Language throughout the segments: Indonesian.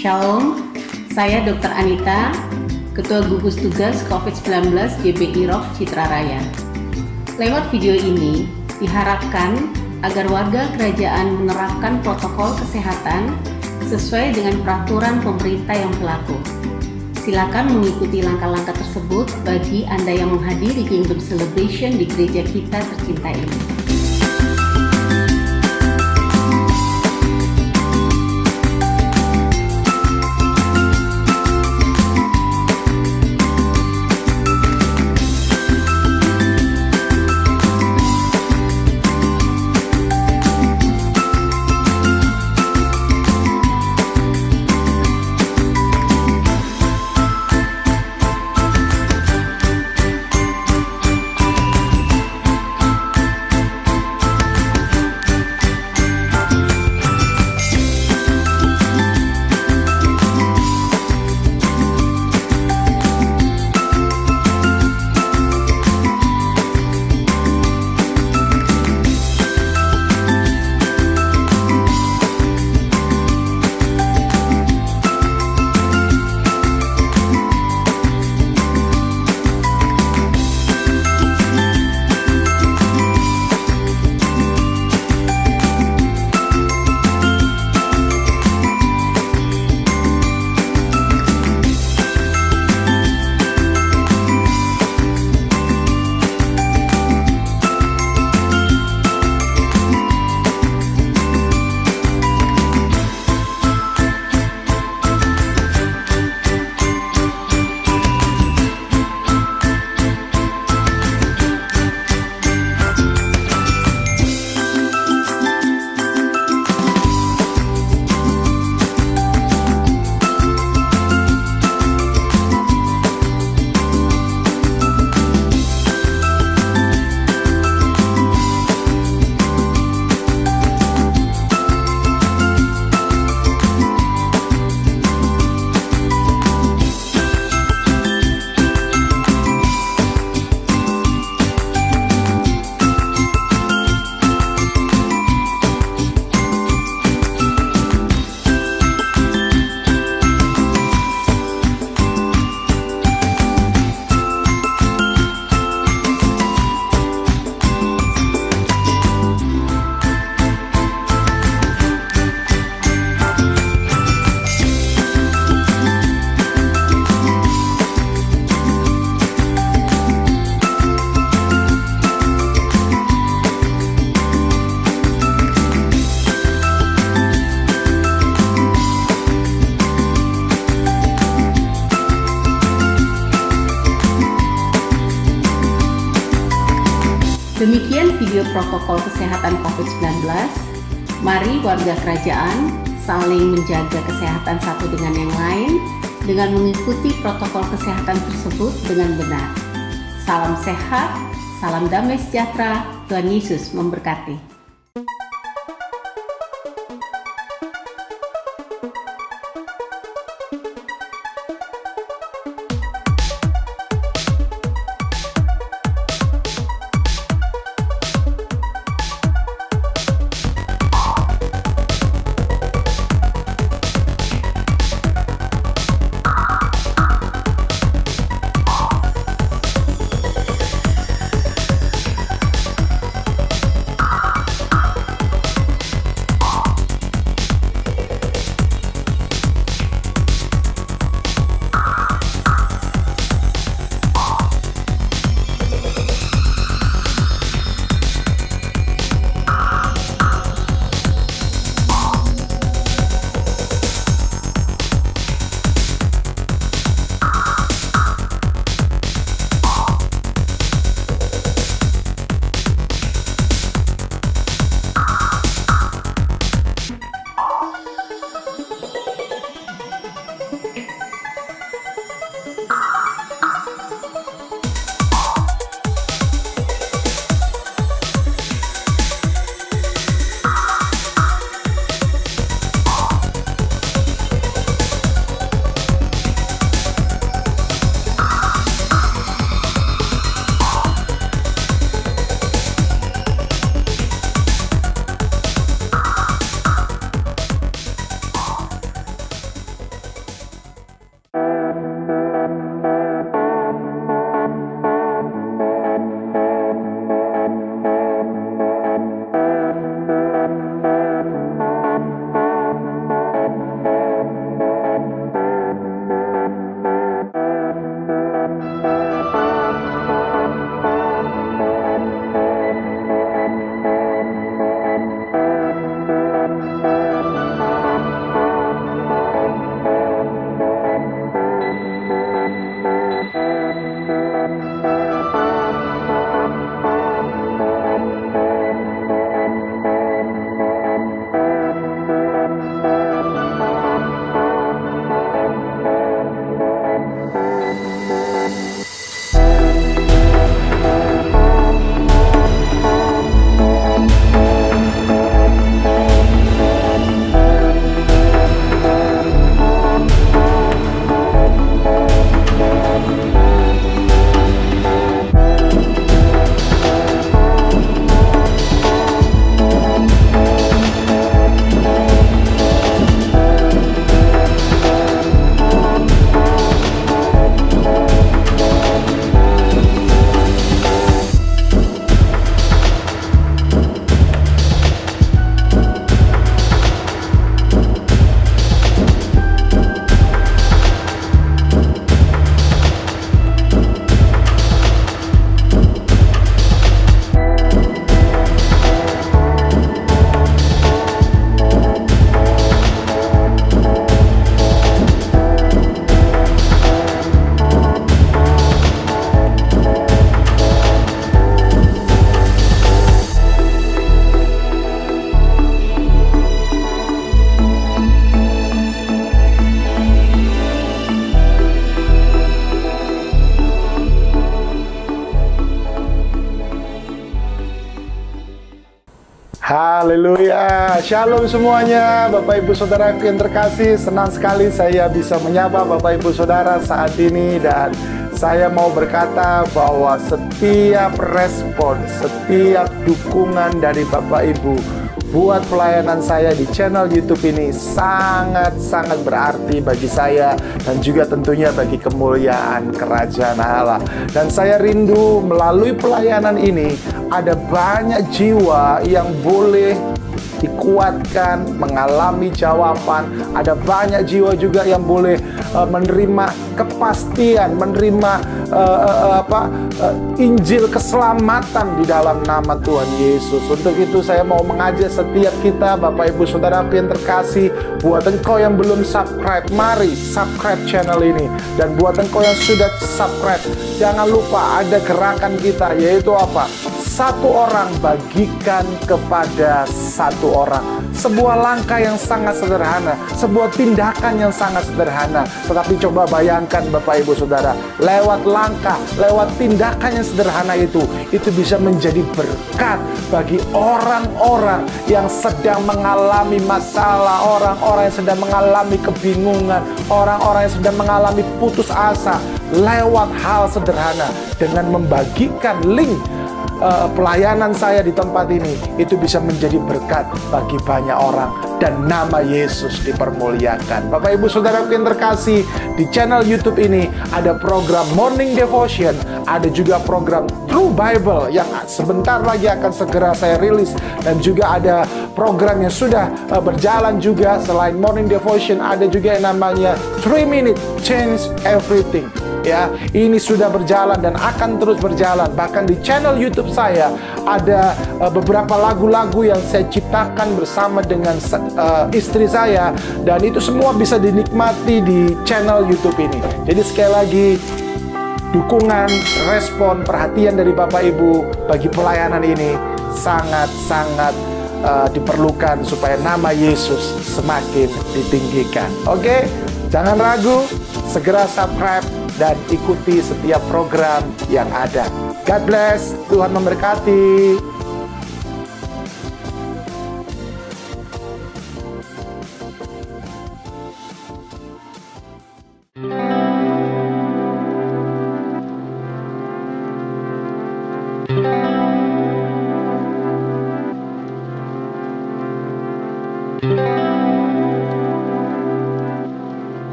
Shalom, saya Dr. Anita, Ketua Gugus Tugas COVID-19 GBI ROK Citra Raya. Lewat video ini, diharapkan agar warga kerajaan menerapkan protokol kesehatan sesuai dengan peraturan pemerintah yang berlaku. Silakan mengikuti langkah-langkah tersebut bagi Anda yang menghadiri Kingdom Celebration di gereja kita tercinta ini. Demikian video protokol kesehatan COVID-19. Mari warga kerajaan saling menjaga kesehatan satu dengan yang lain dengan mengikuti protokol kesehatan tersebut dengan benar. Salam sehat, salam damai sejahtera, Tuhan Yesus memberkati. Haleluya, Shalom semuanya, Bapak Ibu Saudara yang terkasih. Senang sekali saya bisa menyapa Bapak Ibu Saudara saat ini. Dan saya mau berkata bahwa setiap respon, setiap dukungan dari Bapak Ibu buat pelayanan saya di channel YouTube ini sangat-sangat berarti bagi saya dan juga tentunya bagi kemuliaan kerajaan Allah. Dan saya rindu melalui pelayanan ini ada banyak jiwa yang boleh dikuatkan, mengalami jawaban. Ada banyak jiwa juga yang boleh menerima kepastian, menerima Injil keselamatan di dalam nama Tuhan Yesus. Untuk itu saya mau mengajak setiap kita, Bapak Ibu Saudara yang terkasih, buat engkau yang belum subscribe, mari subscribe channel ini. Dan buat engkau yang sudah subscribe, jangan lupa ada gerakan kita, yaitu apa? Satu orang bagikan kepada satu orang. Sebuah langkah yang sangat sederhana, sebuah tindakan yang sangat sederhana. Tetapi coba bayangkan Bapak Ibu Saudara, lewat langkah, lewat tindakan yang sederhana itu bisa menjadi berkat bagi orang-orang yang sedang mengalami masalah, orang-orang yang sedang mengalami kebingungan, orang-orang yang sedang mengalami putus asa. Lewat hal sederhana, dengan membagikan link pelayanan saya di tempat ini, itu bisa menjadi berkat bagi banyak orang dan nama Yesus dipermuliakan. Bapak Ibu Saudara yang terkasih, di channel YouTube ini ada program Morning Devotion, ada juga program True Bible yang sebentar lagi akan segera saya rilis, dan juga ada program yang sudah berjalan juga. Selain Morning Devotion, ada juga yang namanya 3 Minute Change Everything. Ya, ini sudah berjalan dan akan terus berjalan. Bahkan di channel YouTube saya ada beberapa lagu-lagu yang saya ciptakan bersama dengan istri saya, dan itu semua bisa dinikmati di channel YouTube ini. Jadi sekali lagi, dukungan, respon, perhatian dari Bapak Ibu bagi pelayanan ini sangat-sangat diperlukan supaya nama Yesus semakin ditinggikan. Oke, jangan ragu, segera subscribe dan ikuti setiap program yang ada. God bless, Tuhan memberkati.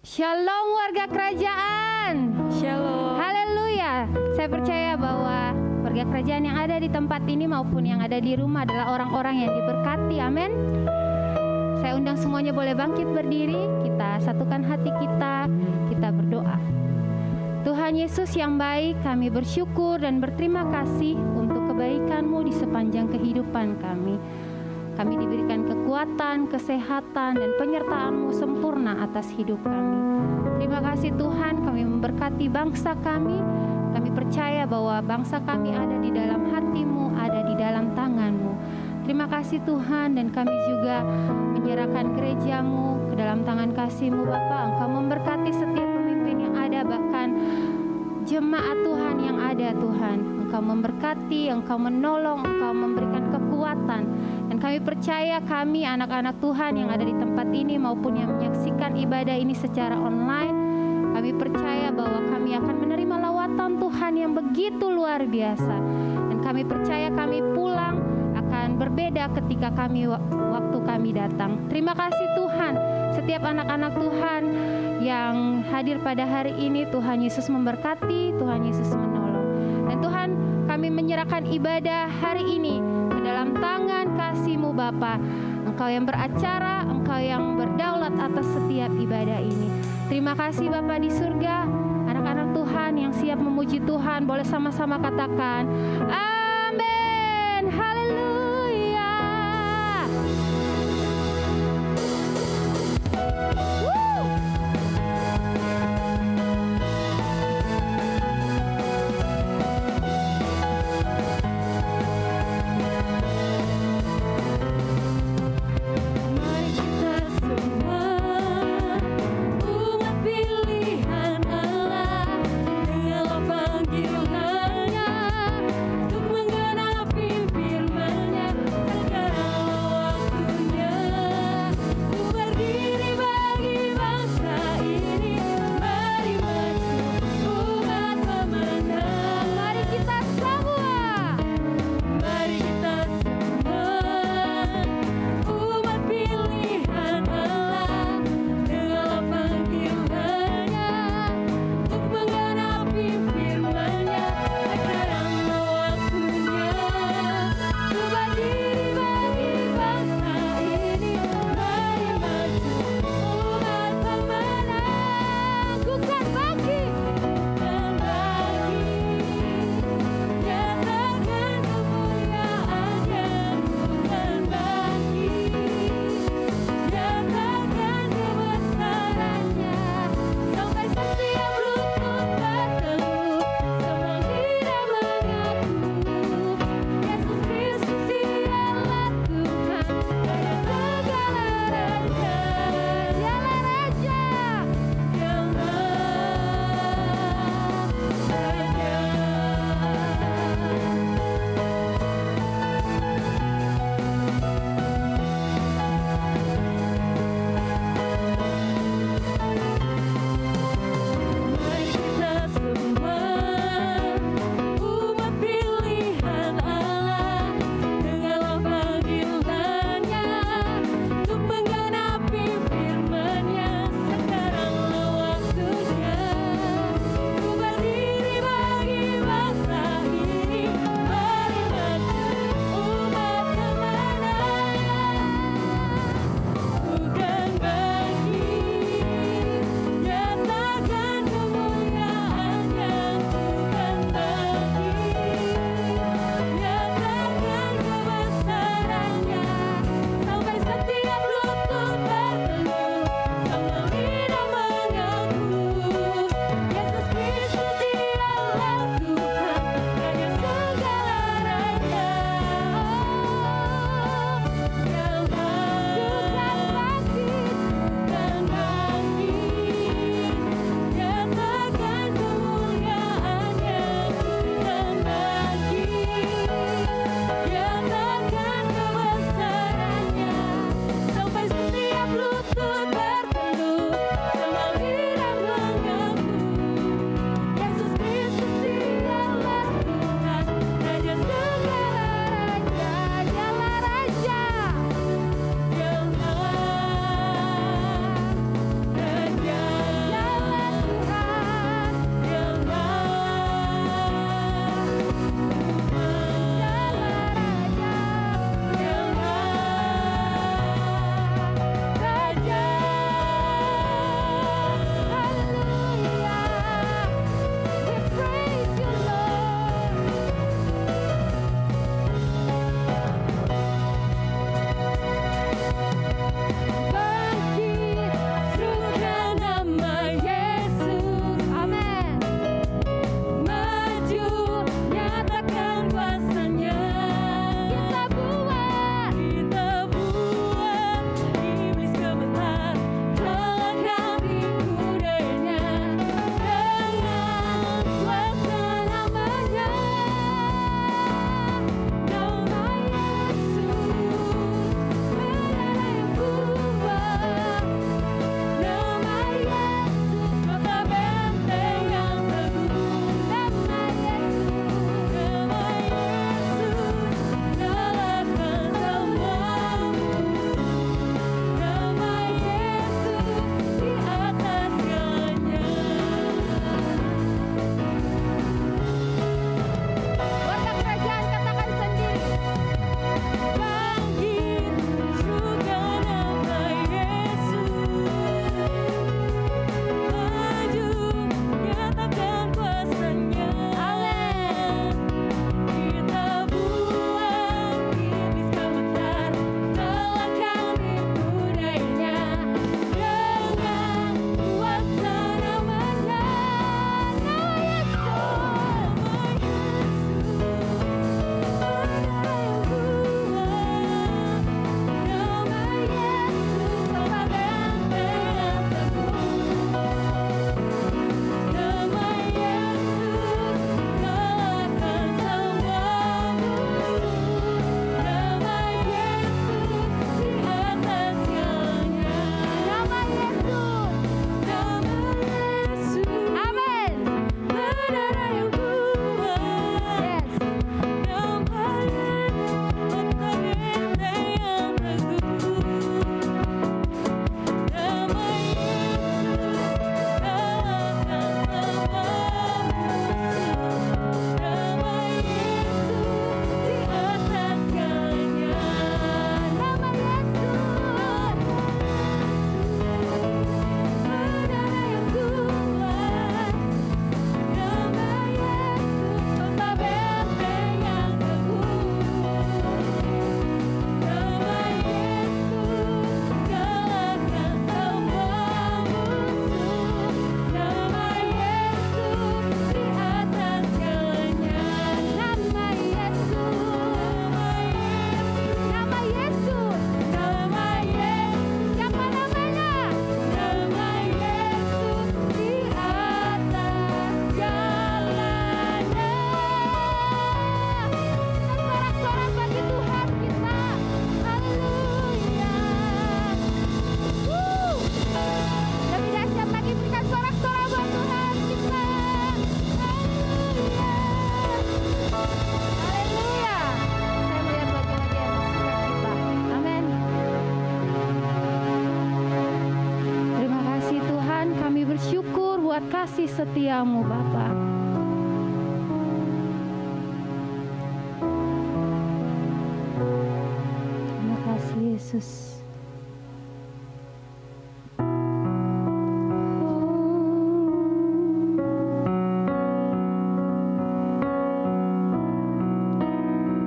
Shalom warga kerajaan. Shalom. Haleluya. Saya percaya bahwa warga kerajaan yang ada di tempat ini maupun yang ada di rumah adalah orang-orang yang diberkati. Amin. Saya undang semuanya boleh bangkit berdiri. Kita satukan hati kita. Kita berdoa. Tuhan Yesus yang baik, kami bersyukur dan berterima kasih untuk kebaikan-Mu di sepanjang kehidupan kami. Kami diberikan kekuatan, kesehatan, dan penyertaan-Mu sempurna atas hidup kami. Terima kasih Tuhan, kami memberkati bangsa kami. Kami percaya bahwa bangsa kami ada di dalam hati-Mu, ada di dalam tangan-Mu. Terima kasih Tuhan, dan kami juga menyerahkan gereja-Mu ke dalam tangan kasih-Mu Bapa. Engkau memberkati setiap pemimpin yang ada, bahkan jemaat Tuhan yang ada Tuhan. Engkau memberkati, Engkau menolong, Engkau memberikan kekuatan. Dan kami percaya kami anak-anak Tuhan yang ada di tempat ini maupun yang menyaksikan ibadah ini secara online, kami percaya bahwa kami akan menerima lawatan Tuhan yang begitu luar biasa. Dan kami percaya kami pulang akan berbeda ketika waktu kami datang. Terima kasih Tuhan, setiap anak-anak Tuhan yang hadir pada hari ini, Tuhan Yesus memberkati, Tuhan Yesus menolong. Dan Tuhan, kami menyerahkan ibadah hari ini ke dalam tangan kasih-Mu Bapa. Engkau yang beracara, Engkau yang berdaulat atas setiap ibadah ini. Terima kasih Bapa di surga. Anak-anak Tuhan yang siap memuji Tuhan boleh sama-sama katakan amin. Haleluya. Mari kita semua umat pilihan Allah, dengarlah panggilannya untuk buat kasih setiamu Bapa. Terima kasih Yesus.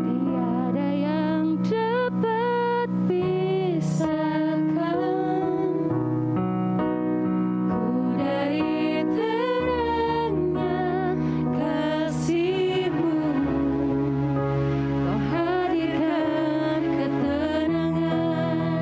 Tiada yang dapat pisahkan ku dari terangnya kasih-Mu. Kau hadirkan ketenangan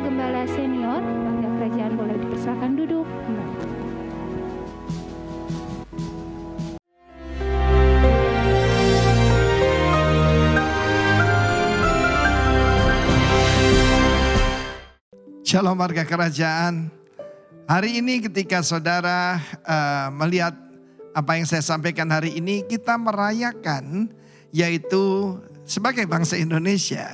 Gembala Senior, warga kerajaan boleh dipersilakan duduk kembali. Shalom warga kerajaan. Hari ini ketika saudara melihat apa yang saya sampaikan hari ini, kita merayakan yaitu sebagai bangsa Indonesia,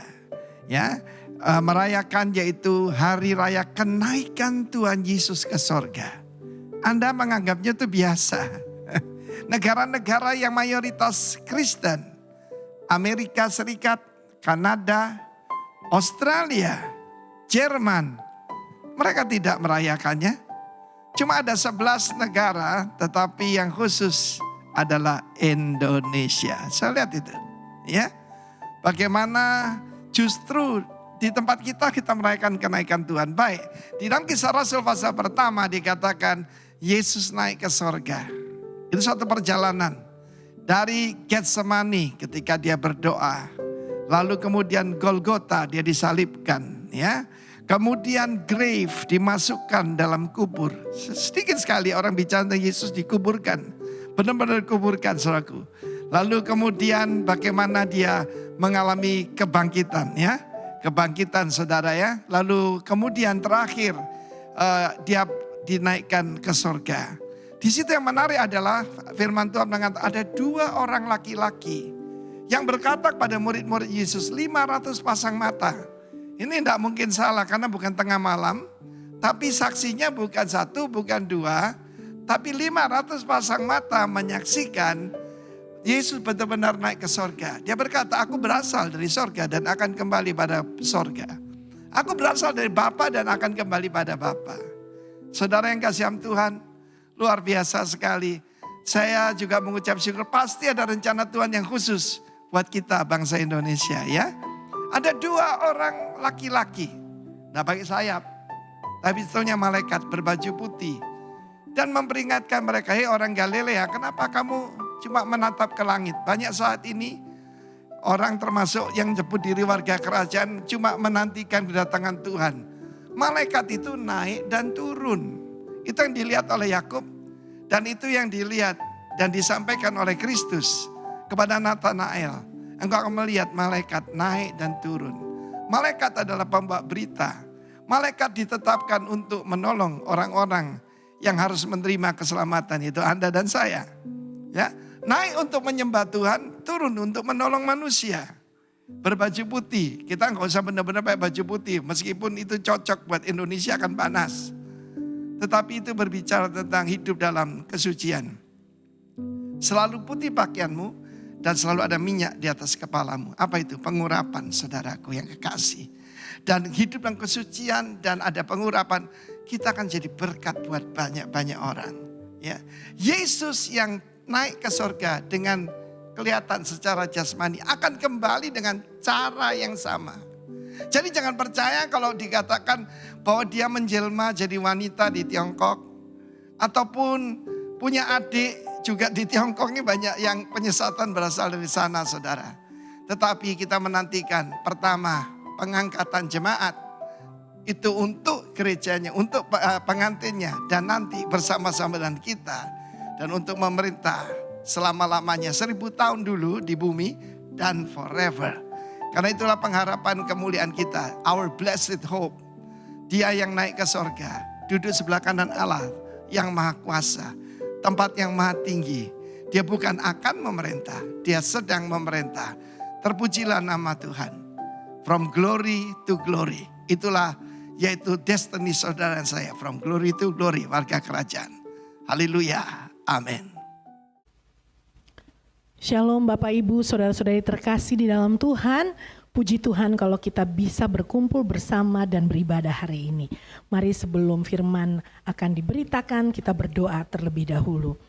ya, merayakan yaitu hari raya kenaikan Tuhan Yesus ke sorga. Anda menganggapnya itu biasa. Negara-negara yang mayoritas Kristen, Amerika Serikat, Kanada, Australia, Jerman, mereka tidak merayakannya. Cuma ada 11 negara, tetapi yang khusus adalah Indonesia. Saya lihat itu, ya. Bagaimana justru di tempat kita merayakan kenaikan Tuhan. Baik, di dalam Kisah Rasul pasal pertama dikatakan Yesus naik ke sorga. Itu satu perjalanan dari Getsemani ketika dia berdoa. Lalu kemudian Golgota, dia disalibkan, ya. Kemudian grave, dimasukkan dalam kubur. Sedikit sekali orang bicara tentang Yesus dikuburkan. Benar-benar dikuburkan, saudaraku. Lalu kemudian bagaimana dia mengalami kebangkitan, ya. Kebangkitan, saudara, ya. Lalu kemudian terakhir dia dinaikkan ke sorga. Di situ yang menarik adalah firman Tuhan mengatakan ada 2 orang laki-laki yang berkata kepada murid-murid Yesus, 500 pasang mata. Ini tidak mungkin salah karena bukan tengah malam. Tapi saksinya bukan 1, bukan 2. Tapi 500 pasang mata menyaksikan Yesus benar-benar naik ke sorga. Dia berkata, aku berasal dari sorga dan akan kembali pada sorga. Aku berasal dari Bapa dan akan kembali pada Bapa. Saudara yang kasih Tuhan, luar biasa sekali. Saya juga mengucap syukur, pasti ada rencana Tuhan yang khusus buat kita bangsa Indonesia, ya. Ada 2 orang laki-laki, tidak pakai sayap, tapi sebetulnya malaikat berbaju putih. Dan memperingatkan mereka, hei orang Galilea, kenapa kamu cuma menatap ke langit? Banyak saat ini orang termasuk yang menyebut diri warga kerajaan cuma menantikan kedatangan Tuhan. Malaikat itu naik dan turun. Itu yang dilihat oleh Yakub dan itu yang dilihat dan disampaikan oleh Kristus kepada Nathanael. Engkau akan melihat malaikat naik dan turun. Malaikat adalah pembawa berita. Malaikat ditetapkan untuk menolong orang-orang yang harus menerima keselamatan, itu Anda dan saya. Ya, naik untuk menyembah Tuhan, turun untuk menolong manusia. Berbaju putih, kita nggak usah benar-benar pakai baju putih, meskipun itu cocok buat Indonesia akan panas. Tetapi itu berbicara tentang hidup dalam kesucian. Selalu putih pakaianmu. Dan selalu ada minyak di atas kepalamu. Apa itu? Pengurapan, saudaraku yang kekasih. Dan hidup dalam kesucian dan ada pengurapan. Kita akan jadi berkat buat banyak-banyak orang. Ya, Yesus yang naik ke sorga dengan kelihatan secara jasmani akan kembali dengan cara yang sama. Jadi jangan percaya kalau dikatakan bahwa dia menjelma jadi wanita di Tiongkok. Ataupun punya adik juga di Tiongkok ini banyak yang penyesatan berasal dari sana, saudara. Tetapi kita menantikan pertama pengangkatan jemaat. Itu untuk gerejanya, untuk pengantinnya. Dan nanti bersama-sama dengan kita. Dan untuk memerintah selama-lamanya 1000 tahun dulu di bumi dan forever. Karena itulah pengharapan kemuliaan kita. Our blessed hope. Dia yang naik ke sorga. Duduk sebelah kanan Allah yang maha kuasa. Tempat yang maha tinggi. Dia bukan akan memerintah, dia sedang memerintah. Terpujilah nama Tuhan. From glory to glory. Itulah yaitu destiny saudara saya. From glory to glory, warga kerajaan. Haleluya. Amin. Shalom Bapak Ibu, saudara-saudari terkasih di dalam Tuhan. Puji Tuhan kalau kita bisa berkumpul bersama dan beribadah hari ini. Mari sebelum firman akan diberitakan, kita berdoa terlebih dahulu.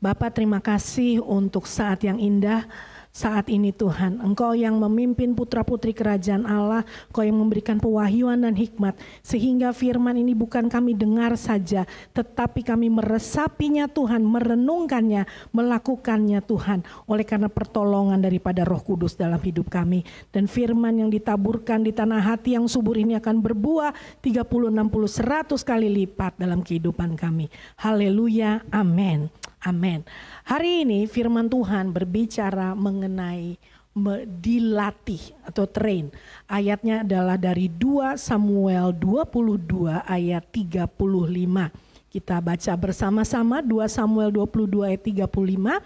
Bapak, terima kasih untuk saat yang indah Saat ini Tuhan, Engkau yang memimpin putra-putri kerajaan Allah, Engkau yang memberikan pewahyuan dan hikmat, sehingga firman ini bukan kami dengar saja, tetapi kami meresapinya Tuhan, merenungkannya, melakukannya Tuhan, oleh karena pertolongan daripada Roh Kudus dalam hidup kami. Dan firman yang ditaburkan di tanah hati yang subur ini akan berbuah 30, 60, 100 kali lipat dalam kehidupan kami. Haleluya, amin. Amin. Hari ini firman Tuhan berbicara mengenai dilatih atau train. Ayatnya adalah dari 2 Samuel 22 ayat 35. Kita baca bersama-sama 2 Samuel 22 ayat 35. 1,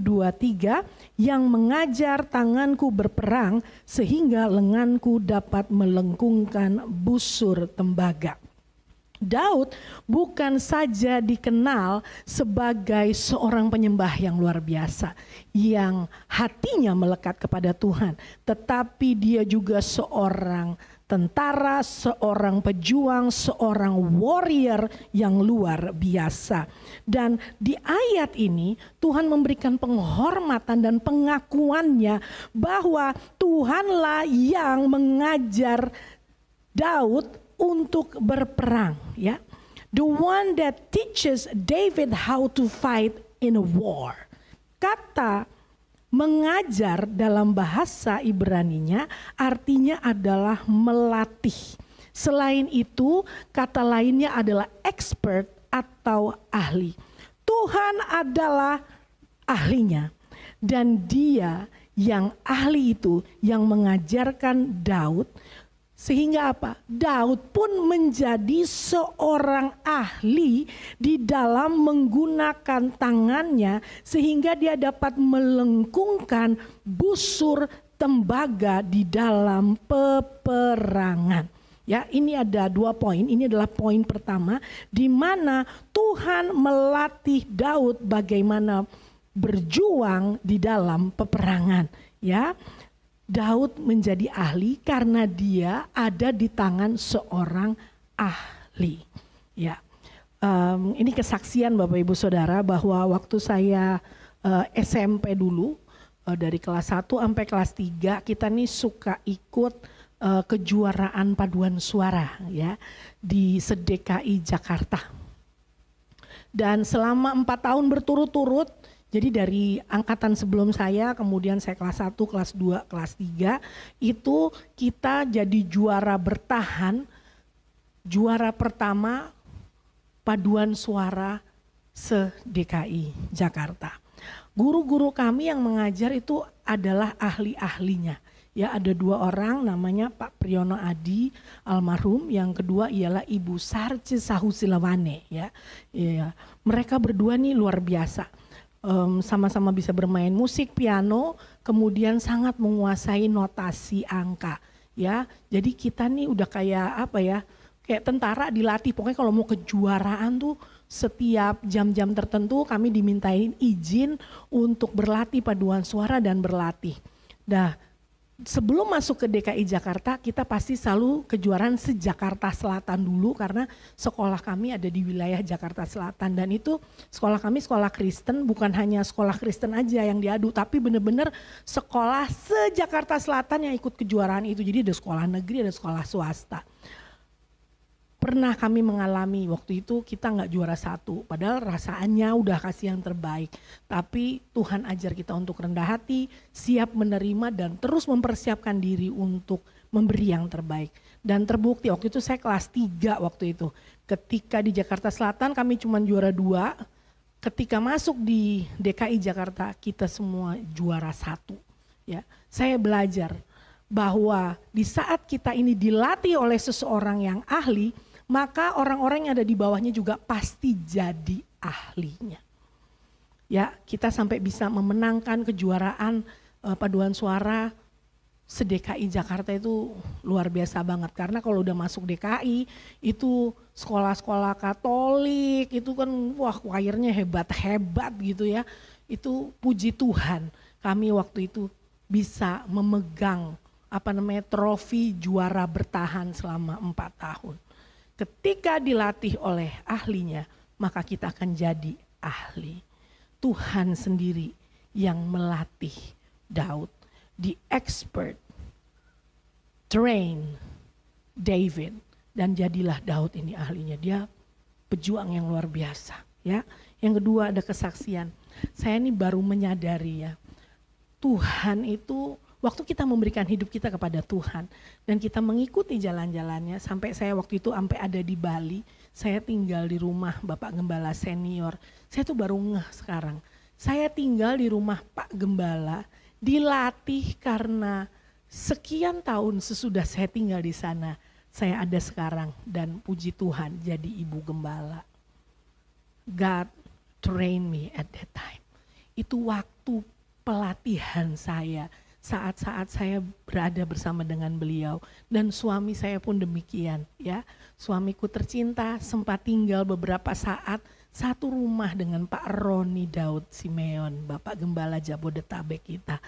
2, 3. Yang mengajar tanganku berperang sehingga lenganku dapat melengkungkan busur tembaga. Daud bukan saja dikenal sebagai seorang penyembah yang luar biasa, yang hatinya melekat kepada Tuhan, tetapi dia juga seorang tentara, seorang pejuang, seorang warrior yang luar biasa. Dan di ayat ini Tuhan memberikan penghormatan dan pengakuannya bahwa Tuhanlah yang mengajar Daud untuk berperang, ya. The one that teaches David how to fight in a war. Kata mengajar dalam bahasa Ibraninya artinya adalah melatih. Selain itu, kata lainnya adalah expert atau ahli. Tuhan adalah ahlinya, dan Dia yang ahli itu yang mengajarkan Daud. Sehingga apa? Daud pun menjadi seorang ahli di dalam menggunakan tangannya sehingga dia dapat melengkungkan busur tembaga di dalam peperangan. Ya, ini ada 2 poin. Ini adalah poin pertama di mana Tuhan melatih Daud bagaimana berjuang di dalam peperangan, ya. Daud menjadi ahli karena dia ada di tangan seorang ahli. Ya, ini kesaksian Bapak Ibu Saudara bahwa waktu saya SMP dulu dari kelas 1 sampai kelas 3 kita nih suka ikut kejuaraan paduan suara ya di SDKI Jakarta. Dan selama 4 tahun berturut-turut. Jadi dari angkatan sebelum saya, kemudian saya kelas 1, kelas 2, kelas 3, itu kita jadi juara bertahan, juara pertama paduan suara se-DKI Jakarta. Guru-guru kami yang mengajar itu adalah ahli-ahlinya. Ya, ada 2 orang, namanya Pak Priyono Adi almarhum, yang kedua ialah Ibu Sarce Sahusilawane. Ya, mereka berdua nih luar biasa. Sama-sama bisa bermain musik piano, kemudian sangat menguasai notasi angka, ya. Jadi kita nih udah kayak apa ya, kayak tentara dilatih. Pokoknya kalau mau kejuaraan tuh setiap jam-jam tertentu kami dimintain izin untuk berlatih paduan suara dan berlatih. Nah, sebelum masuk ke DKI Jakarta kita pasti selalu kejuaraan se-Jakarta Selatan dulu karena sekolah kami ada di wilayah Jakarta Selatan, dan itu sekolah kami sekolah Kristen, bukan hanya sekolah Kristen aja yang diadu tapi benar-benar sekolah se-Jakarta Selatan yang ikut kejuaraan itu. Jadi ada sekolah negeri, ada sekolah swasta. Pernah kami mengalami waktu itu kita nggak juara 1, padahal rasaannya udah kasih yang terbaik. Tapi Tuhan ajar kita untuk rendah hati, siap menerima dan terus mempersiapkan diri untuk memberi yang terbaik. Dan terbukti waktu itu saya kelas 3 waktu itu. Ketika di Jakarta Selatan kami cuma juara 2, ketika masuk di DKI Jakarta kita semua juara 1. Ya, saya belajar bahwa di saat kita ini dilatih oleh seseorang yang ahli, maka orang-orang yang ada di bawahnya juga pasti jadi ahlinya. Ya, kita sampai bisa memenangkan kejuaraan paduan suara se-DKI Jakarta itu luar biasa banget. Karena kalau udah masuk DKI itu sekolah-sekolah Katolik itu kan wah choirnya hebat-hebat gitu ya. Itu puji Tuhan kami waktu itu bisa memegang trofi juara bertahan selama 4 tahun. Ketika dilatih oleh ahlinya, maka kita akan jadi ahli. Tuhan sendiri yang melatih Daud. The expert train David, dan jadilah Daud ini ahlinya. Dia pejuang yang luar biasa, ya. Yang kedua ada kesaksian. Saya ini baru menyadari, ya, Tuhan itu waktu kita memberikan hidup kita kepada Tuhan dan kita mengikuti jalan-jalannya, sampai saya waktu itu sampai ada di Bali, saya tinggal di rumah Bapak Gembala senior. Saya tuh baru ngeh sekarang. Saya tinggal di rumah Pak Gembala, dilatih karena sekian tahun sesudah saya tinggal di sana, saya ada sekarang dan puji Tuhan jadi ibu gembala. God train me at that time. Itu waktu pelatihan saya, saat-saat saya berada bersama dengan beliau, dan suami saya pun demikian, ya. Suamiku tercinta sempat tinggal beberapa saat satu rumah dengan Pak Roni Daud Simeon, Bapak Gembala Jabodetabek kita.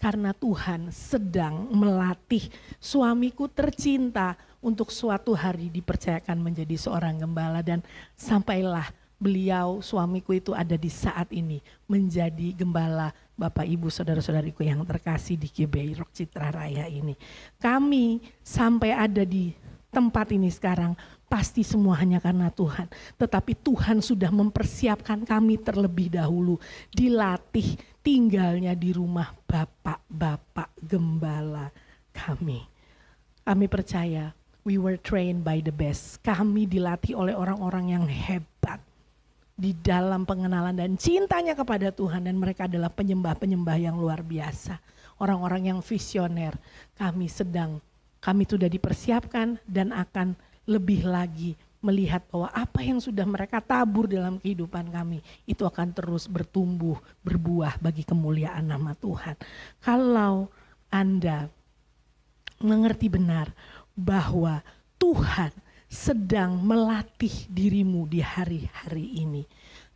Karena Tuhan sedang melatih suamiku tercinta untuk suatu hari dipercayakan menjadi seorang gembala, dan sampailah beliau, suamiku itu ada di saat ini menjadi gembala. Bapak Ibu saudara-saudariku yang terkasih di GBI Rock Citra Raya ini. Kami sampai ada di tempat ini sekarang pasti semua hanya karena Tuhan. Tetapi Tuhan sudah mempersiapkan kami terlebih dahulu, dilatih tinggalnya di rumah bapak-bapak gembala kami. Kami percaya we were trained by the best. Kami dilatih oleh orang-orang yang hebat di dalam pengenalan dan cintanya kepada Tuhan, dan mereka adalah penyembah-penyembah yang luar biasa. Orang-orang yang visioner. Kami sudah dipersiapkan dan akan lebih lagi melihat bahwa apa yang sudah mereka tabur dalam kehidupan kami itu akan terus bertumbuh, berbuah bagi kemuliaan nama Tuhan. Kalau Anda mengerti benar bahwa Tuhan sedang melatih dirimu di hari-hari ini,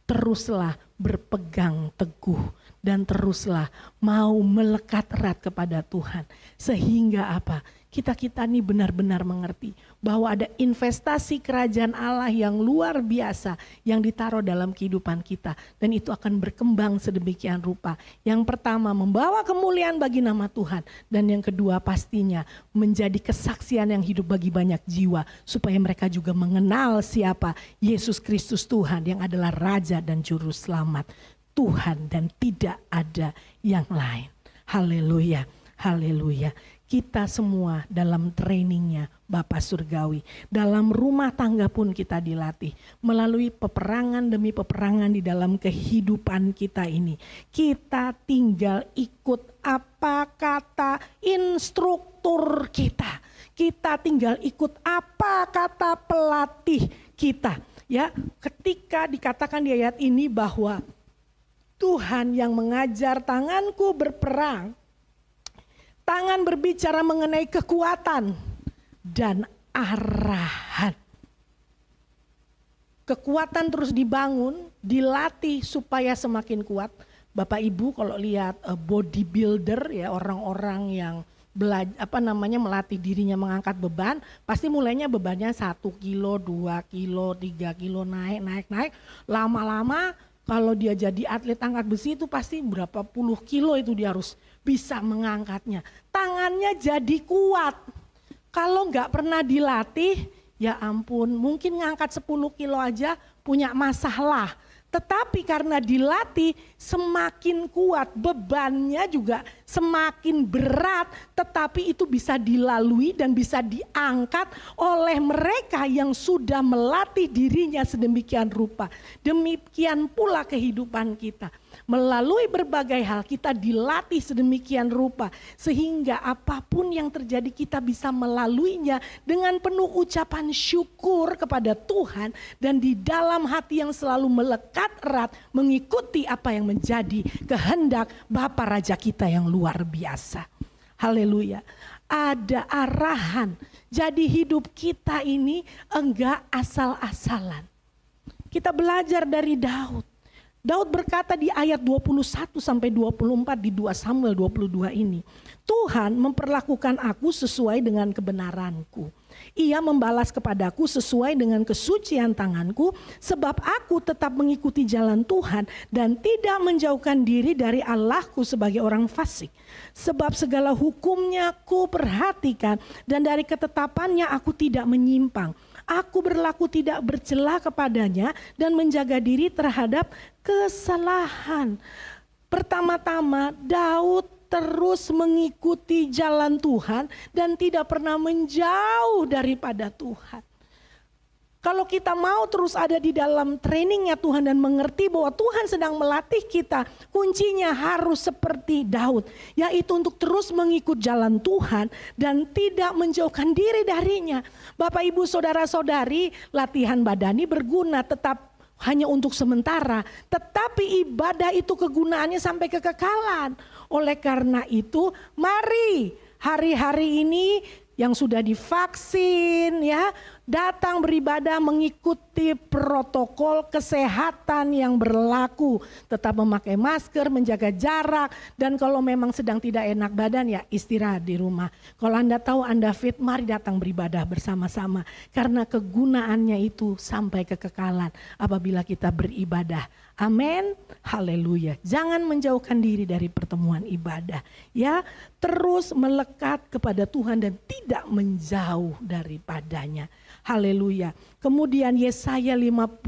teruslah berpegang teguh dan teruslah mau melekat erat kepada Tuhan. Sehingga apa? Kita ini benar-benar mengerti bahwa ada investasi kerajaan Allah yang luar biasa yang ditaruh dalam kehidupan kita, dan itu akan berkembang sedemikian rupa. Yang pertama membawa kemuliaan bagi nama Tuhan, dan yang kedua pastinya menjadi kesaksian yang hidup bagi banyak jiwa, supaya mereka juga mengenal siapa Yesus Kristus Tuhan yang adalah Raja dan Juru Selamat, Tuhan dan tidak ada yang lain. Haleluya, haleluya. Kita semua dalam trainingnya Bapa Surgawi. Dalam rumah tangga pun kita dilatih. Melalui peperangan demi peperangan di dalam kehidupan kita ini. Kita tinggal ikut apa kata instruktur kita. Kita tinggal ikut apa kata pelatih kita. Ya, ketika dikatakan di ayat ini bahwa Tuhan yang mengajar tanganku berperang, tangan berbicara mengenai kekuatan dan arahan. Kekuatan terus dibangun, dilatih supaya semakin kuat. Bapak Ibu kalau lihat bodybuilder, ya, orang-orang yang melatih dirinya mengangkat beban, pasti mulainya bebannya 1 kilo, 2 kilo, 3 kilo, naik. Lama-lama kalau dia jadi atlet angkat besi itu pasti berapa puluh kilo itu dia harus bisa mengangkatnya. Tangannya jadi kuat. Kalau nggak pernah dilatih, ya ampun, mungkin ngangkat 10 kilo aja punya masalah. Tetapi karena dilatih semakin kuat, bebannya juga semakin berat, tetapi itu bisa dilalui dan bisa diangkat oleh mereka yang sudah melatih dirinya sedemikian rupa. Demikian pula kehidupan kita. Melalui berbagai hal kita dilatih sedemikian rupa sehingga apapun yang terjadi kita bisa melaluinya dengan penuh ucapan syukur kepada Tuhan, dan di dalam hati yang selalu melekat erat mengikuti apa yang menjadi kehendak Bapa Raja kita yang luar biasa. Haleluya. Ada arahan. Jadi hidup kita ini enggak asal-asalan. Kita belajar dari Daud. Daud berkata di ayat 21 sampai 24 di 2 Samuel 22 ini, Tuhan memperlakukan aku sesuai dengan kebenaranku. Ia membalas kepadaku sesuai dengan kesucian tanganku, sebab aku tetap mengikuti jalan Tuhan dan tidak menjauhkan diri dari Allahku sebagai orang fasik. Sebab segala hukumnya ku perhatikan dan dari ketetapannya aku tidak menyimpang. Aku berlaku tidak bercela kepadanya dan menjaga diri terhadap kesalahan. Pertama-tama Daud terus mengikuti jalan Tuhan dan tidak pernah menjauh daripada Tuhan. Kalau kita mau terus ada di dalam trainingnya Tuhan dan mengerti bahwa Tuhan sedang melatih kita, kuncinya harus seperti Daud, yaitu untuk terus mengikut jalan Tuhan dan tidak menjauhkan diri darinya. Bapak, Ibu, Saudara-saudari, latihan badani berguna tetap hanya untuk sementara, tetapi ibadah itu kegunaannya sampai kekekalan. Oleh karena itu, mari hari-hari ini yang sudah divaksin ya, datang beribadah mengikuti protokol kesehatan yang berlaku. Tetap memakai masker, menjaga jarak, dan kalau memang sedang tidak enak badan ya istirahat di rumah. Kalau Anda tahu Anda fit, mari datang beribadah bersama-sama. Karena kegunaannya itu sampai kekekalan apabila kita beribadah. Amin, haleluya. Jangan menjauhkan diri dari pertemuan ibadah. Ya, terus melekat kepada Tuhan dan tidak menjauh daripadanya. Haleluya. Kemudian Yesaya 50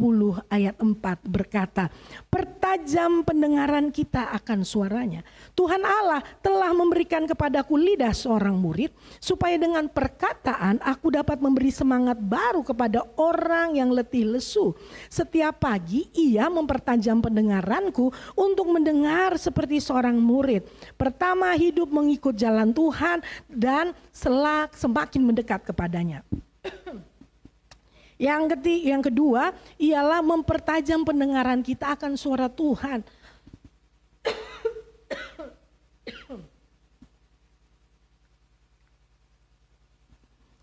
ayat 4 berkata, pertajam pendengaran kita akan suaranya. Tuhan Allah telah memberikan kepadaku lidah seorang murid, supaya dengan perkataan aku dapat memberi semangat baru kepada orang yang letih lesu. Setiap pagi ia mempertajam pendengaranku untuk mendengar seperti seorang murid. Pertama, hidup mengikut jalan Tuhan dan semakin mendekat kepadanya. Yang kedua ialah mempertajam pendengaran kita akan suara Tuhan.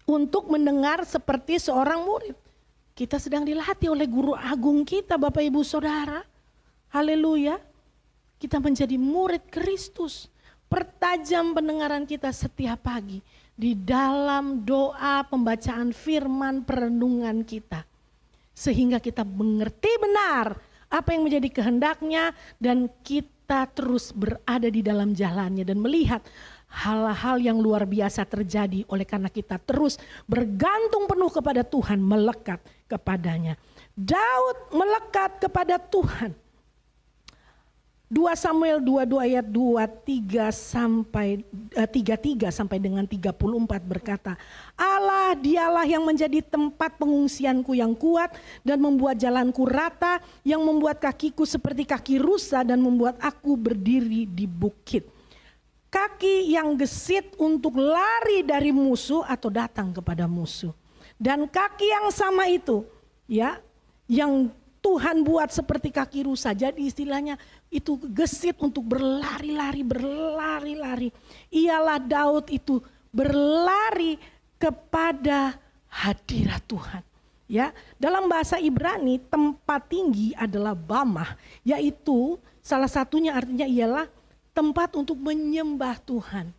Untuk mendengar seperti seorang murid. Kita sedang dilatih oleh guru agung kita, Bapak Ibu Saudara. Haleluya. Kita menjadi murid Kristus. Pertajam pendengaran kita setiap pagi. Di dalam doa, pembacaan firman, perenungan kita. Sehingga kita mengerti benar apa yang menjadi kehendaknya dan kita terus berada di dalam jalannya dan melihat hal-hal yang luar biasa terjadi oleh karena kita terus bergantung penuh kepada Tuhan, melekat kepadanya. Daud melekat kepada Tuhan. 2 Samuel 22 ayat 33 sampai dengan 34 berkata, Allah dialah yang menjadi tempat pengungsianku yang kuat dan membuat jalanku rata, yang membuat kakiku seperti kaki rusa dan membuat aku berdiri di bukit. Kaki yang gesit untuk lari dari musuh atau datang kepada musuh. Dan kaki yang sama itu ya, yang Tuhan buat seperti kaki rusa. Jadi istilahnya itu gesit untuk berlari-lari. Ialah Daud itu berlari kepada hadirat Tuhan. Ya, dalam bahasa Ibrani tempat tinggi adalah bamah, yaitu salah satunya artinya ialah tempat untuk menyembah Tuhan.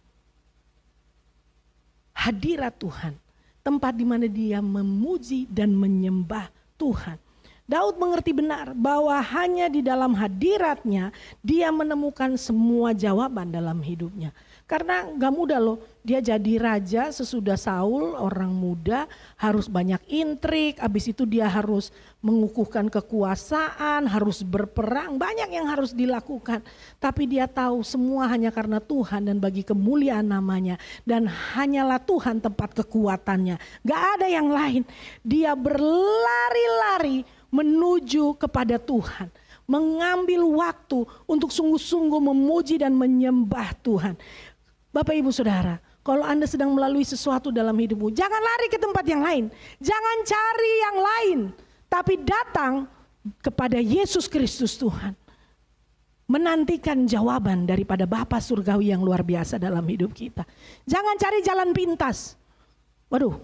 Hadirat Tuhan, tempat di mana dia memuji dan menyembah Tuhan. Daud mengerti benar bahwa hanya di dalam hadiratnya dia menemukan semua jawaban dalam hidupnya. Karena gak mudah loh, dia jadi raja sesudah Saul, orang muda, harus banyak intrik, habis itu dia harus mengukuhkan kekuasaan, harus berperang, banyak yang harus dilakukan. Tapi dia tahu semua hanya karena Tuhan dan bagi kemuliaan namanya. Dan hanyalah Tuhan tempat kekuatannya, gak ada yang lain. Dia berlari-lari menuju kepada Tuhan. Mengambil waktu untuk sungguh-sungguh memuji dan menyembah Tuhan. Bapak Ibu Saudara, kalau Anda sedang melalui sesuatu dalam hidupmu, jangan lari ke tempat yang lain. Jangan cari yang lain. Tapi datang kepada Yesus Kristus Tuhan. Menantikan jawaban daripada Bapa Surgawi yang luar biasa dalam hidup kita. Jangan cari jalan pintas. Waduh,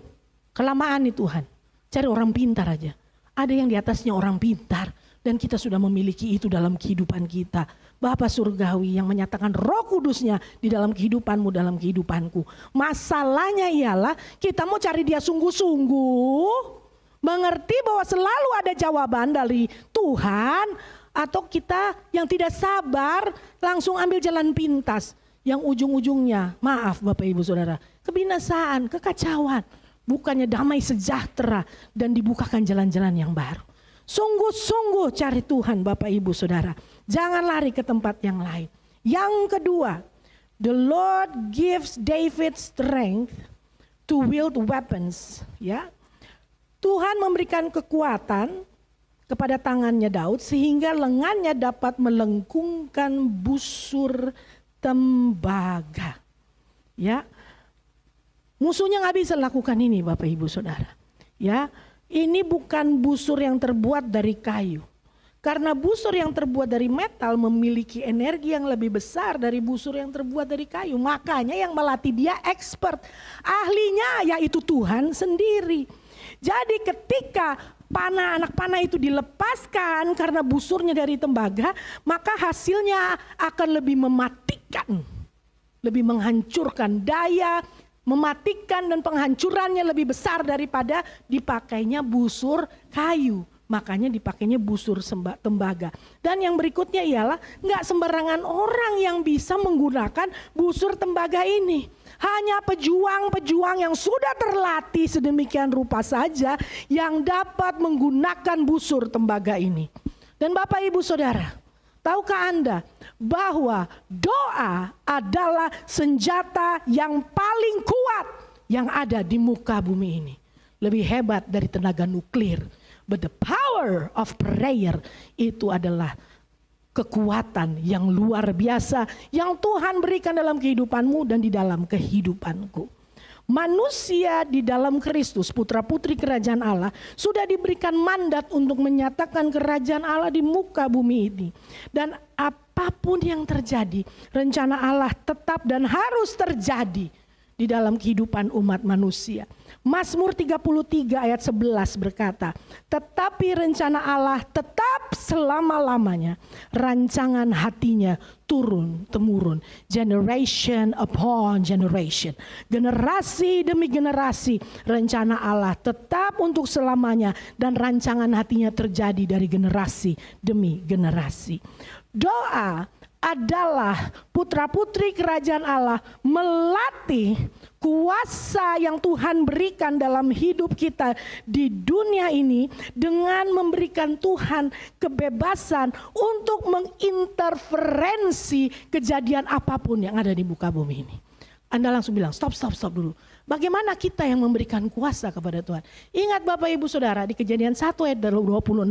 kelamaan nih Tuhan. Cari orang pintar aja. Ada yang di atasnya orang pintar. Dan kita sudah memiliki itu dalam kehidupan kita. Bapa Surgawi yang menyatakan Roh Kudusnya di dalam kehidupanmu, dalam kehidupanku. Masalahnya ialah kita mau cari dia sungguh-sungguh, mengerti bahwa selalu ada jawaban dari Tuhan, atau kita yang tidak sabar langsung ambil jalan pintas yang ujung-ujungnya, maaf Bapak Ibu Saudara, kebinasaan, kekacauan, bukannya damai sejahtera dan dibukakan jalan-jalan yang baru. Sungguh-sungguh cari Tuhan Bapak Ibu Saudara, jangan lari ke tempat yang lain. Yang kedua, the Lord gives David strength to wield weapons, ya. Tuhan memberikan kekuatan kepada tangannya Daud sehingga lengannya dapat melengkungkan busur tembaga. Ya, musuhnya nggak bisa lakukan ini Bapak Ibu Saudara. Ya, ini bukan busur yang terbuat dari kayu. Karena busur yang terbuat dari metal memiliki energi yang lebih besar dari busur yang terbuat dari kayu. Makanya yang melatih dia expert. Ahlinya yaitu Tuhan sendiri. Jadi ketika anak panah itu dilepaskan karena busurnya dari tembaga, maka hasilnya akan lebih mematikan, lebih menghancurkan. Daya mematikan dan penghancurannya lebih besar daripada dipakainya busur kayu. Makanya dipakainya busur tembaga. Dan yang berikutnya ialah nggak sembarangan orang yang bisa menggunakan busur tembaga ini. Hanya pejuang-pejuang yang sudah terlatih sedemikian rupa saja yang dapat menggunakan busur tembaga ini. Dan Bapak Ibu Saudara, tahukah Anda bahwa doa adalah senjata yang paling kuat yang ada di muka bumi ini. Lebih hebat dari tenaga nuklir. But the power of prayer itu adalah kekuatan yang luar biasa yang Tuhan berikan dalam kehidupanmu dan di dalam kehidupanku. Manusia di dalam Kristus, putra-putri kerajaan Allah, sudah diberikan mandat untuk menyatakan kerajaan Allah di muka bumi ini. Dan apapun yang terjadi, rencana Allah tetap dan harus terjadi di dalam kehidupan umat manusia. Mazmur 33 ayat 11 berkata, tetapi rencana Allah tetap selama-lamanya, rancangan hatinya turun-temurun, generation upon generation, generasi demi generasi, rencana Allah tetap untuk selamanya dan rancangan hatinya terjadi dari generasi demi generasi. Doa adalah putra-putri kerajaan Allah melatih kuasa yang Tuhan berikan dalam hidup kita di dunia ini dengan memberikan Tuhan kebebasan untuk menginterferensi kejadian apapun yang ada di muka bumi ini. Anda langsung bilang stop dulu. Bagaimana kita yang memberikan kuasa kepada Tuhan? Ingat Bapak Ibu Saudara, di Kejadian 1 ayat 26,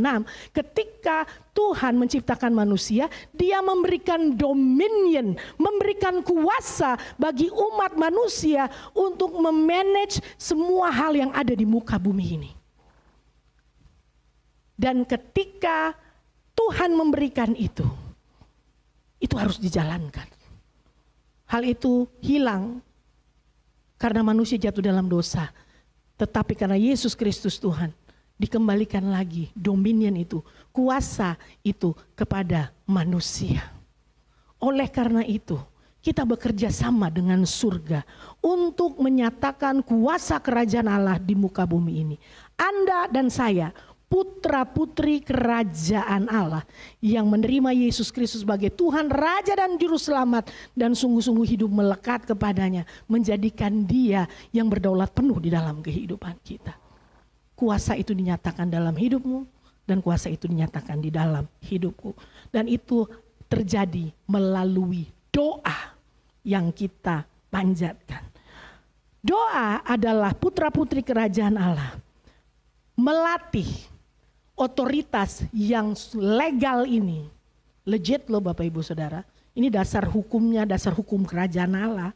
ketika Tuhan menciptakan manusia, dia memberikan dominion, memberikan kuasa bagi umat manusia untuk memanage semua hal yang ada di muka bumi ini. Dan ketika Tuhan memberikan itu harus dijalankan. Hal itu hilang karena manusia jatuh dalam dosa. Tetapi karena Yesus Kristus Tuhan, dikembalikan lagi dominion itu, kuasa itu kepada manusia. Oleh karena itu, kita bekerja sama dengan surga untuk menyatakan kuasa kerajaan Allah di muka bumi ini. Anda dan saya, putra-putri kerajaan Allah yang menerima Yesus Kristus sebagai Tuhan, Raja dan Juru Selamat, dan sungguh-sungguh hidup melekat kepadanya, menjadikan dia yang berdaulat penuh di dalam kehidupan kita. Kuasa itu dinyatakan dalam hidupmu dan kuasa itu dinyatakan di dalam hidupku. Dan itu terjadi melalui doa yang kita panjatkan. Doa adalah putra-putri kerajaan Allah melatih otoritas yang legal ini. Legit loh Bapak Ibu Saudara. Ini dasar hukumnya, dasar hukum kerajaan Allah.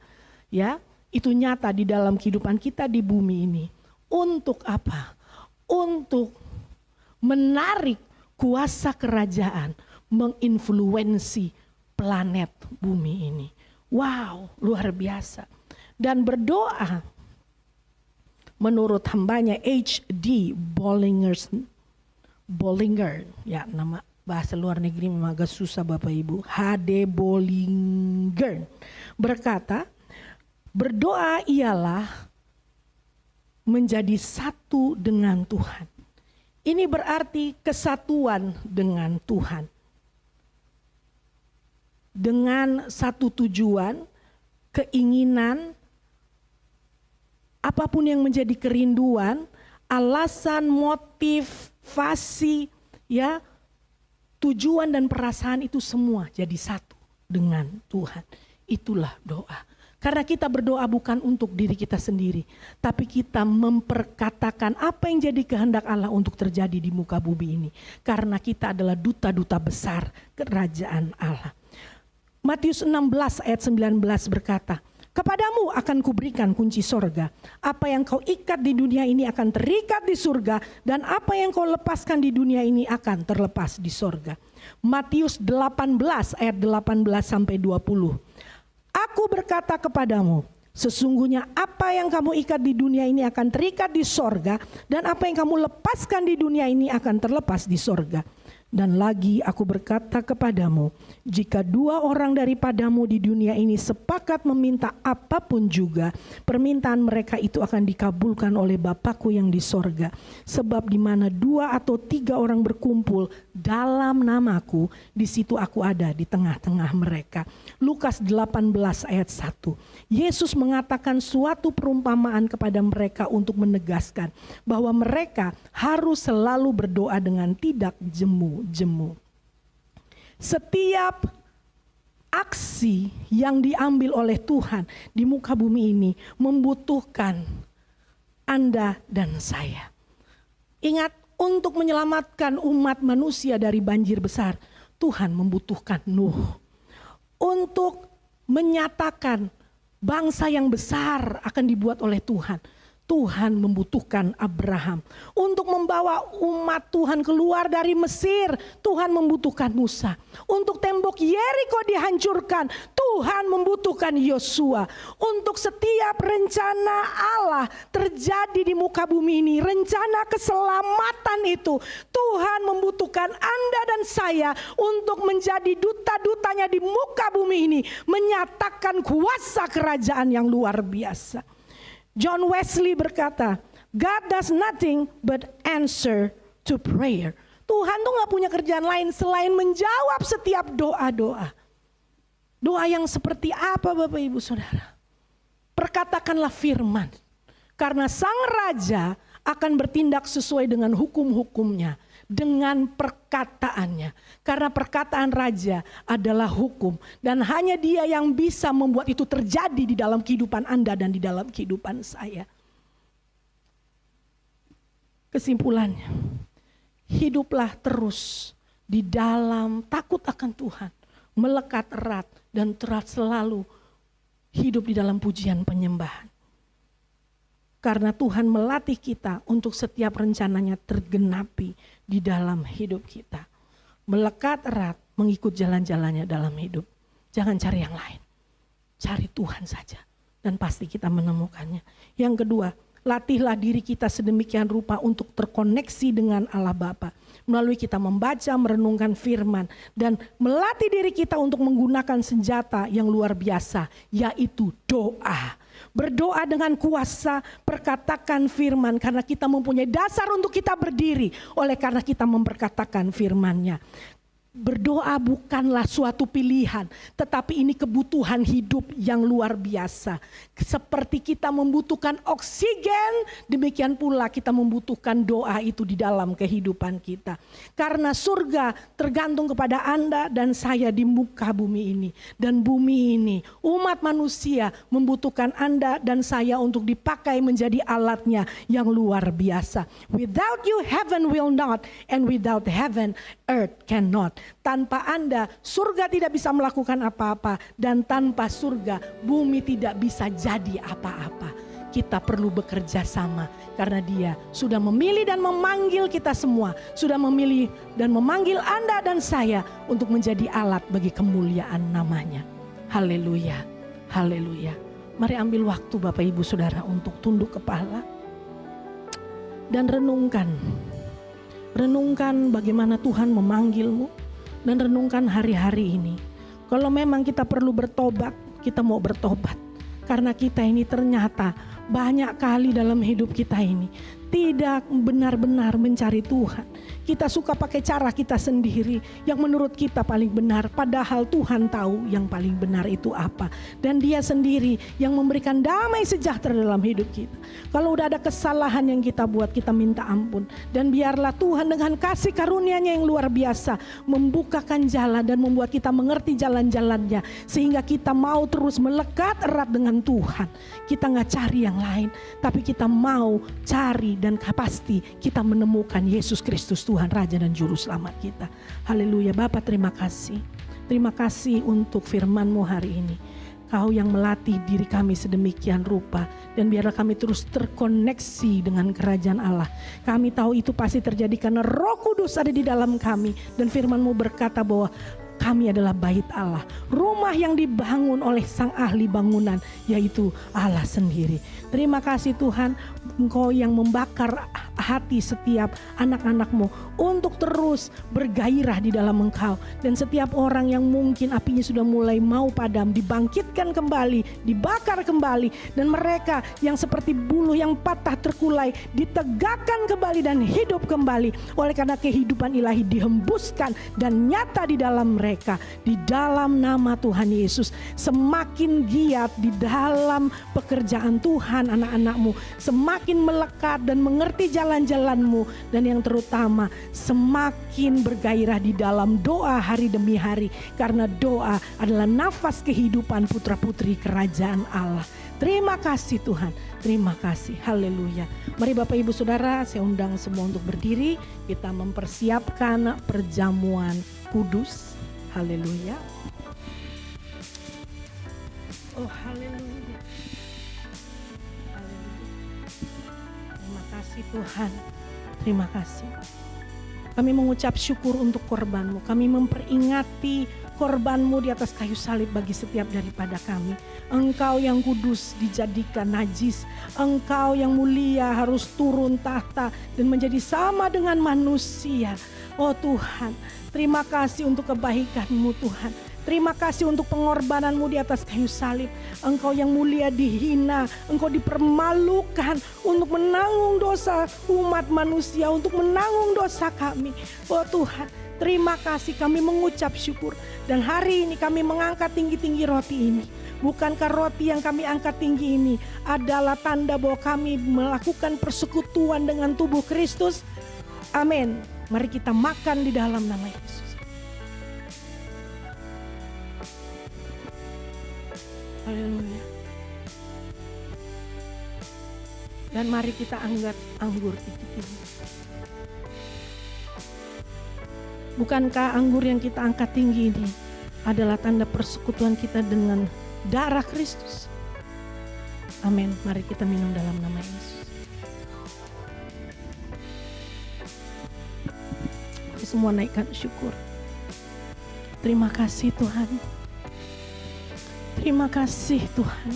Ya, itu nyata di dalam kehidupan kita di bumi ini. Untuk apa? Untuk menarik kuasa kerajaan, menginfluensi planet bumi ini. Wow, luar biasa. Dan berdoa menurut hambanya H.D. Bollinger Bollinger, ya nama bahasa luar negeri memang agak susah Bapak Ibu. H.D. Bollinger berkata, berdoa ialah menjadi satu dengan Tuhan. Ini berarti kesatuan dengan Tuhan. Dengan satu tujuan, keinginan, apapun yang menjadi kerinduan, alasan, motivasi, ya, tujuan dan perasaan itu semua jadi satu dengan Tuhan. Itulah doa. Karena kita berdoa bukan untuk diri kita sendiri, tapi kita memperkatakan apa yang jadi kehendak Allah untuk terjadi di muka bumi ini. Karena kita adalah duta-duta besar kerajaan Allah. Matius 16 ayat 19 berkata, kepadamu akan kuberikan kunci sorga. Apa yang kau ikat di dunia ini akan terikat di surga, dan apa yang kau lepaskan di dunia ini akan terlepas di sorga. Matius 18 ayat 18 sampai 20. Aku berkata kepadamu, sesungguhnya apa yang kamu ikat di dunia ini akan terikat di sorga, dan apa yang kamu lepaskan di dunia ini akan terlepas di sorga. Dan lagi aku berkata kepadamu, jika dua orang daripadamu di dunia ini sepakat meminta apapun juga, permintaan mereka itu akan dikabulkan oleh Bapakku yang di sorga. Sebab di mana 2 atau 3 orang berkumpul dalam namaku, di situ aku ada di tengah-tengah mereka. Lukas 18 ayat 1. Yesus mengatakan suatu perumpamaan kepada mereka untuk menegaskan bahwa mereka harus selalu berdoa dengan tidak jemu. Setiap aksi yang diambil oleh Tuhan di muka bumi ini membutuhkan Anda dan saya. Ingat, untuk menyelamatkan umat manusia dari banjir besar, Tuhan membutuhkan Nuh. Untuk menyatakan bangsa yang besar akan dibuat oleh Tuhan, Tuhan membutuhkan Abraham. Untuk membawa umat Tuhan keluar dari Mesir, Tuhan membutuhkan Musa. Untuk tembok Yeriko dihancurkan, Tuhan membutuhkan Yosua. Untuk setiap rencana Allah terjadi di muka bumi ini, rencana keselamatan itu, Tuhan membutuhkan Anda dan saya untuk menjadi duta-dutanya di muka bumi ini, menyatakan kuasa kerajaan yang luar biasa. John Wesley berkata, God does nothing but answer to prayer. Tuhan tuh gak punya kerjaan lain selain menjawab setiap doa-doa. Doa yang seperti apa Bapak Ibu Saudara? Perkatakanlah firman. Karena sang raja akan bertindak sesuai dengan hukum-hukumnya. Dengan perkataannya. Karena perkataan raja adalah hukum. Dan hanya dia yang bisa membuat itu terjadi di dalam kehidupan Anda dan di dalam kehidupan saya. Kesimpulannya, hiduplah terus di dalam takut akan Tuhan. Melekat erat dan terus selalu hidup di dalam pujian penyembahan. Karena Tuhan melatih kita untuk setiap rencananya tergenapi di dalam hidup kita. Melekat erat, mengikut jalan-jalannya dalam hidup. Jangan cari yang lain. Cari Tuhan saja. Dan pasti kita menemukannya. Yang kedua, latihlah diri kita sedemikian rupa untuk terkoneksi dengan Allah Bapa. Melalui kita membaca, merenungkan firman. Dan melatih diri kita untuk menggunakan senjata yang luar biasa. Yaitu doa. Berdoa dengan kuasa, perkatakan firman karena kita mempunyai dasar untuk kita berdiri oleh karena kita memperkatakan firman-Nya. Berdoa bukanlah suatu pilihan, tetapi ini kebutuhan hidup yang luar biasa. Seperti kita membutuhkan oksigen, demikian pula kita membutuhkan doa itu di dalam kehidupan kita. Karena surga tergantung kepada Anda dan saya di muka bumi ini. Dan bumi ini, umat manusia membutuhkan Anda dan saya untuk dipakai menjadi alatnya yang luar biasa. Without you, heaven will not, and without heaven, earth cannot. Tanpa Anda, surga tidak bisa melakukan apa-apa. Dan tanpa surga, bumi tidak bisa jadi apa-apa. Kita perlu bekerja sama. Karena Dia sudah memilih dan memanggil kita semua. Sudah memilih dan memanggil Anda dan saya untuk menjadi alat bagi kemuliaan namanya. Haleluya, haleluya. Mari ambil waktu Bapak Ibu Saudara untuk tunduk kepala. Dan renungkan Renungkan bagaimana Tuhan memanggilmu dan renungkan hari-hari ini. Kalau memang kita perlu bertobat, kita mau bertobat. Karena kita ini ternyata banyak kali dalam hidup kita ini tidak benar-benar mencari Tuhan. Kita suka pakai cara kita sendiri yang menurut kita paling benar, padahal Tuhan tahu yang paling benar itu apa. Dan Dia sendiri yang memberikan damai sejahtera dalam hidup kita. Kalau udah ada kesalahan yang kita buat, kita minta ampun. Dan biarlah Tuhan dengan kasih karunia-Nya yang luar biasa membukakan jalan dan membuat kita mengerti jalan-jalannya, sehingga kita mau terus melekat erat dengan Tuhan. Kita gak cari yang lain, tapi kita mau cari dan pasti kita menemukan Yesus Kristus, Tuhan Raja dan Juru Selamat kita. Haleluya. Bapa, terima kasih. Terima kasih untuk firman-Mu hari ini. Kau yang melatih diri kami sedemikian rupa. Dan biarlah kami terus terkoneksi dengan kerajaan Allah. Kami tahu itu pasti terjadi karena Roh Kudus ada di dalam kami. Dan firman-Mu berkata bahwa kami adalah bait Allah, rumah yang dibangun oleh sang ahli bangunan, yaitu Allah sendiri. Terima kasih Tuhan, Engkau yang membakar hati setiap anak-anak-Mu untuk terus bergairah di dalam Engkau. Dan setiap orang yang mungkin apinya sudah mulai mau padam, dibangkitkan kembali, dibakar kembali. Dan mereka yang seperti buluh yang patah terkulai, ditegakkan kembali dan hidup kembali. Oleh karena kehidupan ilahi dihembuskan dan nyata di dalam mereka. Di dalam nama Tuhan Yesus, semakin giat di dalam pekerjaan Tuhan anak-anak-Mu, semakin melekat dan mengerti jalan-jalan-Mu, dan yang terutama semakin bergairah di dalam doa hari demi hari, karena doa adalah nafas kehidupan putra-putri kerajaan Allah. Terima kasih Tuhan, terima kasih, haleluya. Mari Bapak Ibu Saudara, saya undang semua untuk berdiri, kita mempersiapkan perjamuan kudus. Haleluya. Oh haleluya. Haleluya. Terima kasih Tuhan. Terima kasih. Kami mengucap syukur untuk korban-Mu. Kami memperingati korban-Mu di atas kayu salib bagi setiap daripada kami. Engkau yang kudus dijadikan najis. Engkau yang mulia harus turun tahta dan menjadi sama dengan manusia. Oh Tuhan, terima kasih untuk kebaikan-Mu Tuhan. Terima kasih untuk pengorbanan-Mu di atas kayu salib. Engkau yang mulia dihina, Engkau dipermalukan untuk menanggung dosa umat manusia, untuk menanggung dosa kami. Oh Tuhan, terima kasih, kami mengucap syukur. Dan hari ini kami mengangkat tinggi-tinggi roti ini. Bukankah roti yang kami angkat tinggi ini adalah tanda bahwa kami melakukan persekutuan dengan tubuh Kristus? Amin. Mari kita makan di dalam nama Yesus. Haleluya. Dan mari kita angkat anggur tinggi-tinggi. Bukankah anggur yang kita angkat tinggi ini adalah tanda persekutuan kita dengan darah Kristus? Amin. Mari kita minum dalam nama Yesus. Semua naikkan syukur. Terima kasih Tuhan. Terima kasih Tuhan.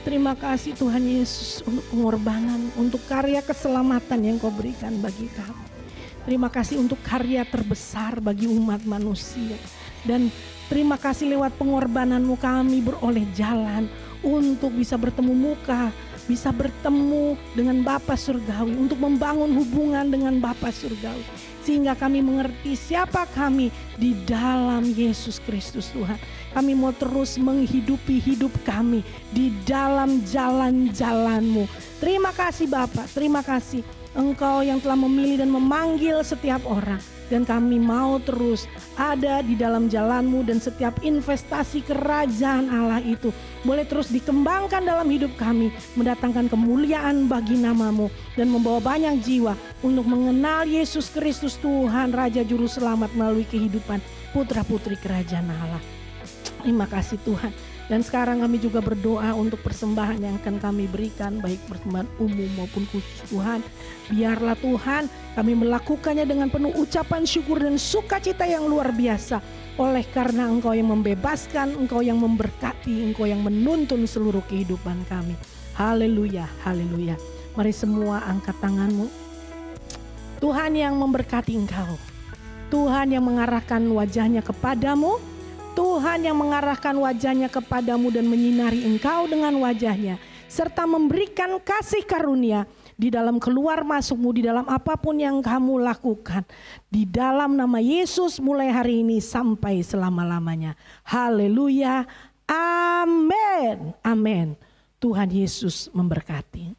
Terima kasih Tuhan Yesus untuk pengorbanan, untuk karya keselamatan yang Kau berikan bagi kami. Terima kasih untuk karya terbesar bagi umat manusia. Dan terima kasih lewat pengorbanan-Mu kami beroleh jalan untuk bisa bertemu muka, bisa bertemu dengan Bapa Surgawi, untuk membangun hubungan dengan Bapa Surgawi. Sehingga kami mengerti siapa kami di dalam Yesus Kristus Tuhan. Kami mau terus menghidupi hidup kami di dalam jalan-jalan-Mu. Terima kasih Bapa, terima kasih Engkau yang telah memilih dan memanggil setiap orang. Dan kami mau terus ada di dalam jalan-Mu, dan setiap investasi kerajaan Allah itu boleh terus dikembangkan dalam hidup kami, mendatangkan kemuliaan bagi nama-Mu dan membawa banyak jiwa untuk mengenal Yesus Kristus Tuhan Raja Juru Selamat melalui kehidupan putra-putri kerajaan Allah. Terima kasih Tuhan. Dan sekarang kami juga berdoa untuk persembahan yang akan kami berikan, baik persembahan umum maupun khusus Tuhan. Biarlah Tuhan kami melakukannya dengan penuh ucapan syukur dan sukacita yang luar biasa. Oleh karena Engkau yang membebaskan, Engkau yang memberkati, Engkau yang menuntun seluruh kehidupan kami. Haleluya, haleluya. Mari semua angkat tanganmu. Tuhan yang memberkati engkau. Tuhan yang mengarahkan wajahnya kepadamu. Tuhan yang mengarahkan wajahnya kepadamu dan menyinari engkau dengan wajahnya, serta memberikan kasih karunia di dalam keluar masukmu, di dalam apapun yang kamu lakukan. Di dalam nama Yesus mulai hari ini sampai selama-lamanya. Haleluya. Amin. Amin. Tuhan Yesus memberkati.